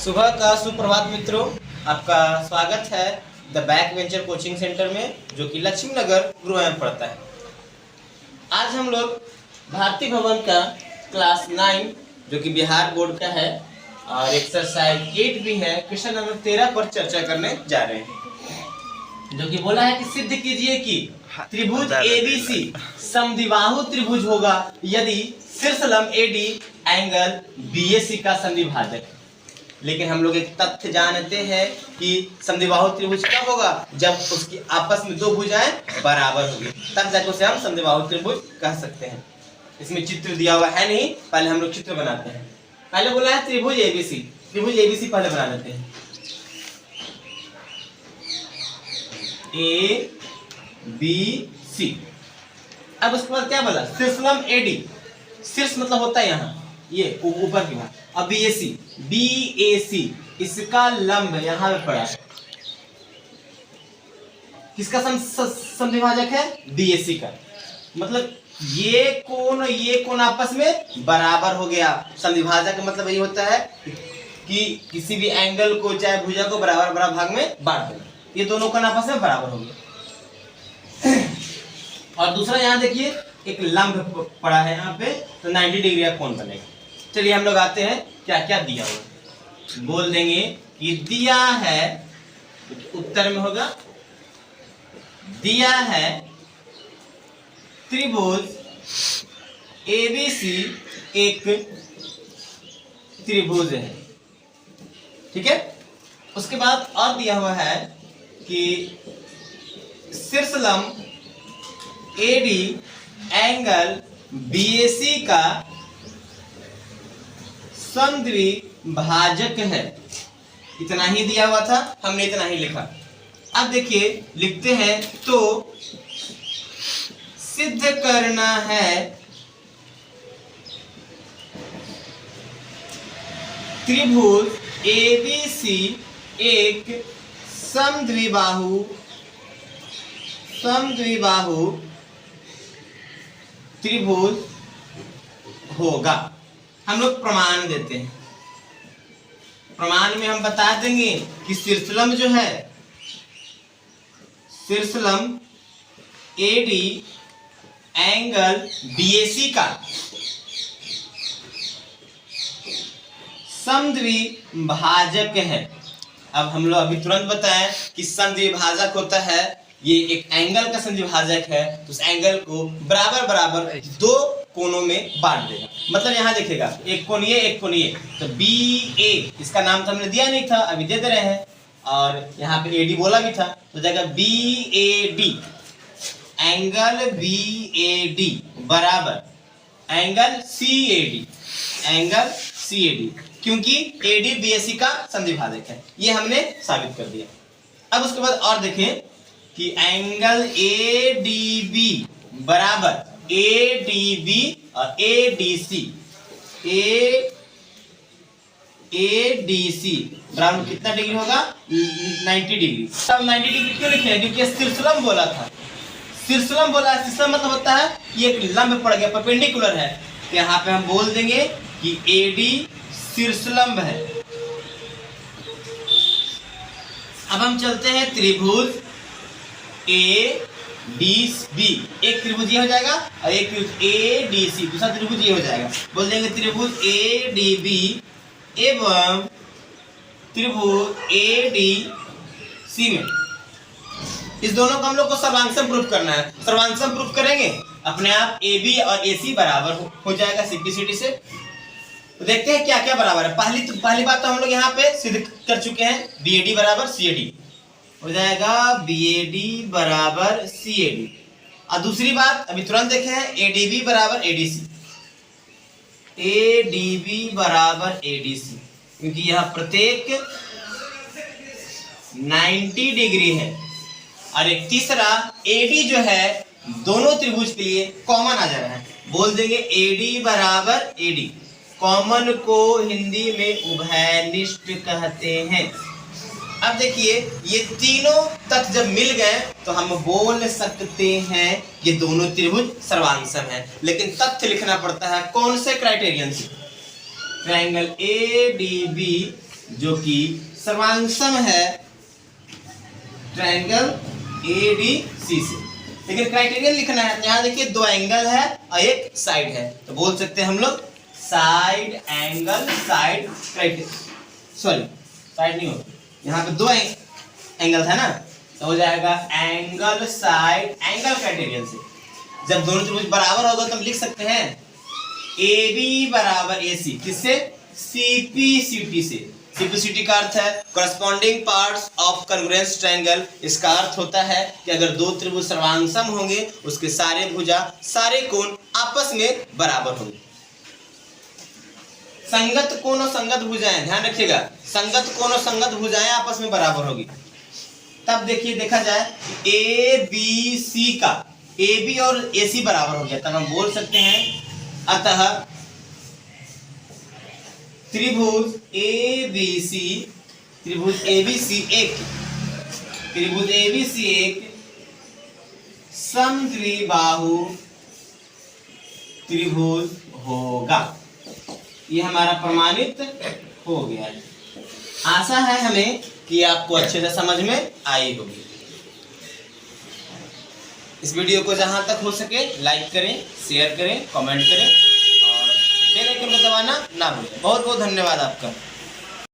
सुबह का सुप्रभात मित्रों, आपका स्वागत है the back venture coaching centre में, जो कि लक्ष्मी नगर गृह में पड़ता है। आज हम लोग भारती भवन का क्लास 9 जो कि बिहार बोर्ड का है और एक्सरसाइज 8 भी है, क्वेश्चन नंबर 13 पर चर्चा करने जा रहे हैं, जो कि बोला है कि सिद्ध कीजिए कि त्रिभुज एबीसी समद्विबाहु त्रिभुज होगा यदि शीर्ष लंब एडी एंगल बीएसी का समद्विभाजक है। लेकिन हम लोग एक तथ्य जानते हैं कि समद्विबाहु त्रिभुज कब होगा, जब उसकी आपस में दो भुजाएं बराबर होगी, तब जाकर उसे हम समद्विबाहु त्रिभुज कह सकते हैं। इसमें चित्र दिया हुआ है नहीं, पहले हम लोग चित्र बनाते हैं। पहले बोला है त्रिभुज एबीसी, त्रिभुज एबीसी पहले बना लेते हैं। A B C. अब उसके बाद क्या बोला, शीर्षलंब एडी, शीर्ष मतलब होता है यहाँ ये ऊपर की बात। अब बीएसी, बीएसी इसका लंब यहाँ पे पड़ा है, किसका समद्विभाजक है, बीएसी का। मतलब ये कोण आपस में बराबर हो गया। समद्विभाजक का मतलब यही होता है कि किसी भी एंगल को चाहे भुजा को बराबर बराबर भाग में बांट देना। ये दोनों कोण आपस में बराबर हो गया। और दूसरा यहाँ देखिए एक लंब पड़ा है यहाँ पे, तो 90 डिग्री का कोण बनेगा। चलिए हम लोग आते हैं क्या क्या दिया हुआ, बोल देंगे कि दिया है, उत्तर में होगा दिया है त्रिभुज एबीसी एक त्रिभुज है, ठीक है। उसके बाद और दिया हुआ है कि शीर्षलंब एडी एंगल बीएसी का समद्विभाजक है। इतना ही दिया हुआ था, हमने इतना ही लिखा। अब देखिए लिखते हैं, तो सिद्ध करना है त्रिभुज एबीसी एक समद्विबाहु त्रिभुज होगा। हम लोग प्रमाण देते हैं। प्रमाण में हम बता देंगे कि शीर्षलंब जो है, शीर्षलंब एडी एंगल बीएसी का समद्विभाजक है। अब हम लोग अभी तुरंत बताएं कि समद्विभाजक होता है, ये एक एंगल का समद्विभाजक है, तो उस एंगल को बराबर बराबर दो कोनों में बांट देगा। मतलब यहाँ देखिएगा एक कोण ये, एक कोण ये, तो बी ए, इसका नाम तो हमने दिया नहीं था, अभी दे रहे हैं। और यहाँ पे एडी बोला भी था, तो जाएगा B A D, angle B A D बराबर angle C A D, angle C A D, क्योंकि एडी बीएसी का समद्विभाजक है। ये हमने साबित कर दिया। अब उसके बाद और देखें कि एंगल ए डी बी बराबर ए डी बी और A D C, A D C बराबर कितना डिग्री होगा, 90 डिग्री। अब 90 डिग्री क्यों लिखे, क्योंकि शीर्षलंब बोला था। शीर्षलंब बोला है, शीर्षलंब मतलब होता है कि एक लंब पड़ गया, परपेंडिकुलर है, तो यहाँ पे हम बोल देंगे कि एडी शीर्षलंब है। अब हम चलते हैं त्रिभुज ए डी बी, एक त्रिभुज ये हो जाएगा और एक त्रिभुज ए डी सी, दूसरा त्रिभुज ये हो जाएगा। बोल देंगे त्रिभुज ए डी बी एवं त्रिभुज ए डी सी में इस दोनों को हम लोग को सर्वांशम प्रूफ करना है। सर्वांशम प्रूफ करेंगे, अपने आप ए बी और ए सी बराबर हो जाएगा सिंप्लिसिटी से। तो देखते हैं क्या क्या बराबर है। पहली बात तो हम लोग यहाँ पे सिद्ध कर चुके हैं, बी ए डी बराबर सी ए डी हो जाएगा, BAD बराबर CAD। और दूसरी बात अभी तुरंत देखे हैं, ADB बराबर ADC, ADB बराबर ADC, क्योंकि यह प्रत्येक 90 डिग्री है। और एक तीसरा AD जो है दोनों त्रिभुज के लिए कॉमन आ जा रहा है, बोल देंगे AD बराबर AD। कॉमन को हिंदी में उभयनिष्ठ कहते हैं। अब देखिए ये तीनों तत्व जब मिल गए तो हम बोल सकते हैं ये दोनों त्रिभुज सर्वांशम है। लेकिन तथ्य लिखना पड़ता है कौन से क्राइटेरियन से, ट्रायंगल ए डी बी जो कि सर्वांगसम है ट्रायंगल एडीसी से। लेकिन क्राइटेरिया लिखना है, यहाँ देखिए दो एंगल है और एक साइड है, तो बोल सकते हैं हम लोग side angle side criteria, sorry side नहीं होता, यहाँ पे दो एंगल था ना, तो हो जाएगा एंगल साइड एंगल क्राइटेरियन से। जब दोनों त्रिभुज बराबर होगा तो हम लिख सकते हैं ए बी बराबर ए सी, किससे? सीपी सीटी से। सीपी सीटी का अर्थ है corresponding parts of congruence triangle. इसका अर्थ होता है कि अगर दो त्रिभुज सर्वांगसम होंगे, उसके सारे भुजा सारे कोण आपस में बराबर होंगे। संगत कोण और संगत भुजाएं, ध्यान रखिएगा, संगत कोण और संगत भुजाएं आपस में बराबर होगी। तब देखिए देखा जाए ए बी सी का ए बी और ए सी बराबर हो गया, तब हम बोल सकते हैं अतः त्रिभुज ए बी सी, त्रिभुज ए बी सी एक, त्रिभुज ए बी सी एक समद्विबाहु त्रिभुज होगा। ये हमारा प्रमाणित हो गया है। आशा है हमें कि आपको अच्छे से समझ में आई होगी। इस वीडियो को जहां तक हो सके लाइक करें, शेयर करें, कमेंट करें और बेल आइकन को दबाना ना भूलें। बहुत बहुत धन्यवाद आपका।